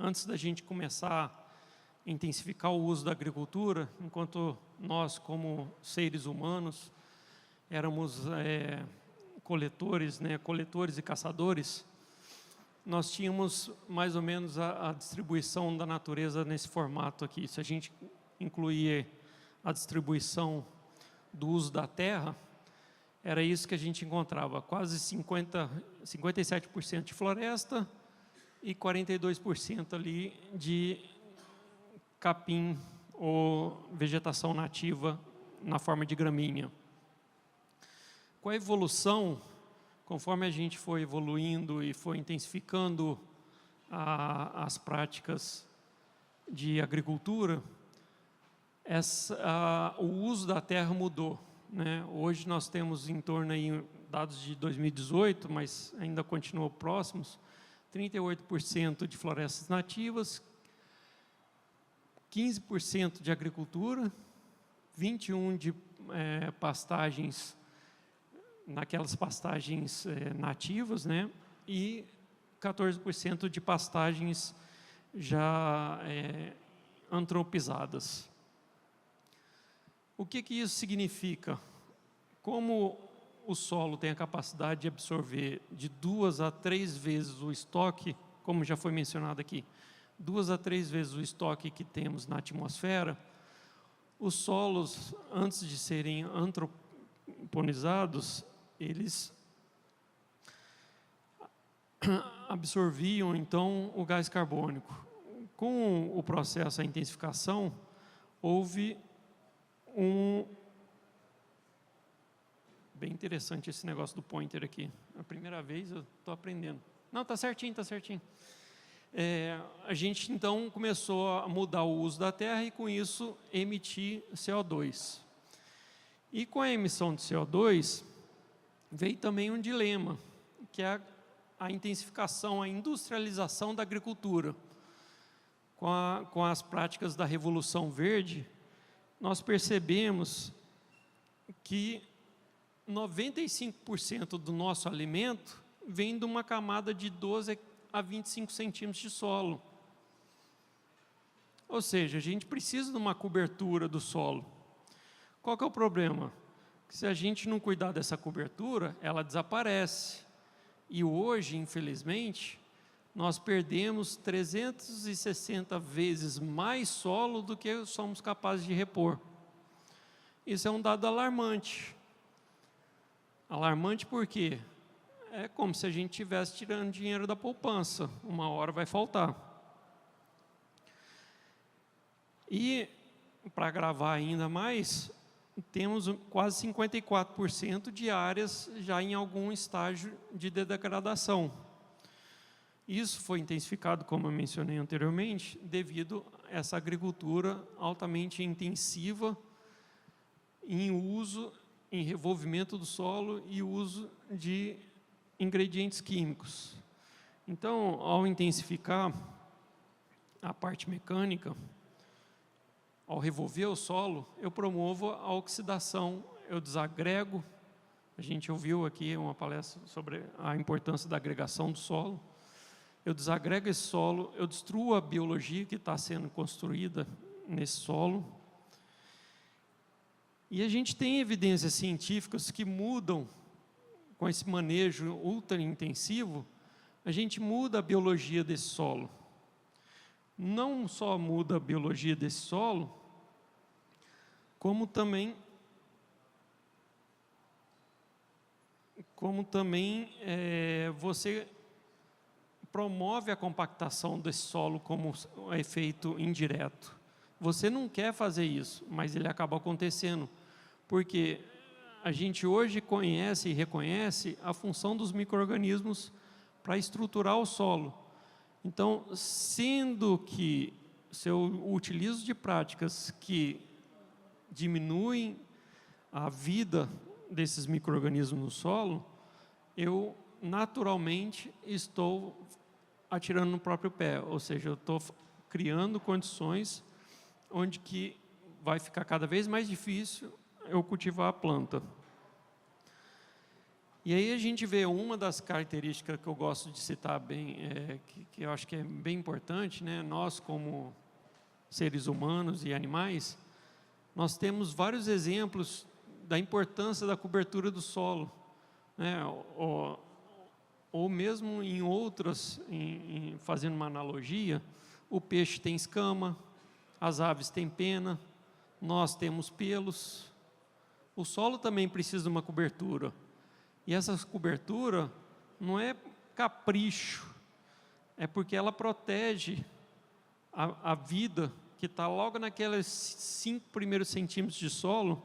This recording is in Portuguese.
antes da gente começar a intensificar o uso da agricultura, enquanto nós, como seres humanos, éramos coletores e caçadores, nós tínhamos mais ou menos a distribuição da natureza nesse formato aqui. Se a gente incluir a distribuição do uso da terra, era isso que a gente encontrava, quase 57% de floresta e 42% ali de capim ou vegetação nativa na forma de gramínea. Com a evolução, conforme a gente foi evoluindo e foi intensificando as práticas de agricultura, o uso da terra mudou, né? Hoje nós temos em torno aí, dados de 2018, mas ainda continuam próximos, 38% de florestas nativas, 15% de agricultura, 21% de pastagens, naquelas pastagens nativas, né? E 14% de pastagens já antropizadas. O que isso significa? Como o solo tem a capacidade de absorver de 2 a 3 vezes o estoque, como já foi mencionado aqui, 2 a 3 vezes o estoque que temos na atmosfera, os solos, antes de serem antroponizados, eles absorviam, então, o gás carbônico. Com o processo, a intensificação, houve bem interessante esse negócio do pointer aqui. É a primeira vez eu estou aprendendo. Não, está certinho, está certinho. A gente, então, começou a mudar o uso da terra e, com isso, emitir CO2. E com a emissão de CO2, veio também um dilema, que é a intensificação, a industrialização da agricultura. Com as práticas da Revolução Verde, nós percebemos que 95% do nosso alimento vem de uma camada de 12 a 25 centímetros de solo. Ou seja, a gente precisa de uma cobertura do solo. Qual que é o problema? Que se a gente não cuidar dessa cobertura, ela desaparece. E hoje, infelizmente, nós perdemos 360 vezes mais solo do que somos capazes de repor. Isso é um dado alarmante. Alarmante por quê? É como se a gente estivesse tirando dinheiro da poupança. Uma hora vai faltar. E, para agravar ainda mais, temos quase 54% de áreas já em algum estágio de degradação. Isso foi intensificado, como eu mencionei anteriormente, devido a essa agricultura altamente intensiva em uso, em revolvimento do solo e uso de ingredientes químicos. Então, ao intensificar a parte mecânica, ao revolver o solo, eu promovo a oxidação, eu desagrego. A gente ouviu aqui uma palestra sobre a importância da agregação do solo. Eu desagrego esse solo, eu destruo a biologia que está sendo construída nesse solo. E a gente tem evidências científicas que mudam, com esse manejo ultra intensivo, a gente muda a biologia desse solo. Não só muda a biologia desse solo, como também você promove a compactação desse solo como efeito indireto. Você não quer fazer isso, mas ele acaba acontecendo, porque a gente hoje conhece e reconhece a função dos micro-organismos para estruturar o solo. Então, sendo que se eu utilizo de práticas que diminuem a vida desses micro-organismos no solo, eu naturalmente estou atirando no próprio pé, ou seja, eu estou criando condições onde que vai ficar cada vez mais difícil eu cultivar a planta. E aí a gente vê uma das características que eu gosto de citar bem, que eu acho que é bem importante, né? Nós como seres humanos e animais, nós temos vários exemplos da importância da cobertura do solo, né? Ou mesmo em outras, fazendo uma analogia, o peixe tem escama, as aves têm pena, nós temos pelos. O solo também precisa de uma cobertura. E essa cobertura não é capricho, é porque ela protege a vida que está logo naqueles 5 primeiros centímetros de solo,